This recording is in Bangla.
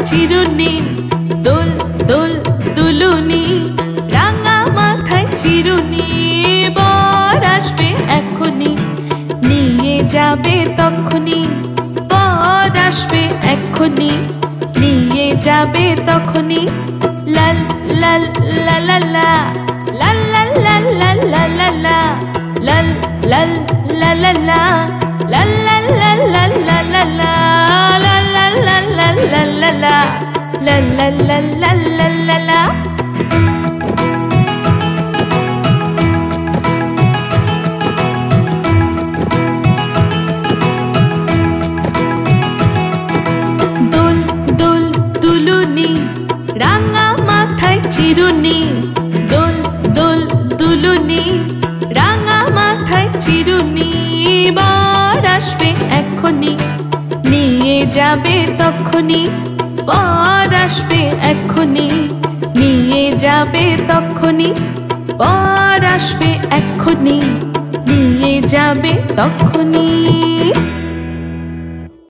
চিরুনি, দোল দোল দুলুনি, রাঙা মাথায় চিরুনি। বর আসবে এক্ষুনি, নিয়ে যাবে তখনই। বর আসবে এক্ষুনি, নিয়ে যাবে তখনই। লাল লাল লা লা লা, লাল লাল লাল লাল লা লা লা, লাল লাল লা লা লা, লাল লাল লাল লাল লা লা লা, লাল লাল লাল লাল লা লা লা, লাল লাল লাল লাল লা লা লা। দোল দোল দুলুনি, রাঙা মাথায় চিরুনি, দোল দোল দুলুনি, রাঙা মাথায় চিরুনি। বর আসবে এক্ষুনি, নিয়ে যাবে তখনই। বর আসবে এক্ষুনি, নিয়ে যাবে তখনই। বর আসবে এক্ষুনি, নিয়ে যাবে তখনই।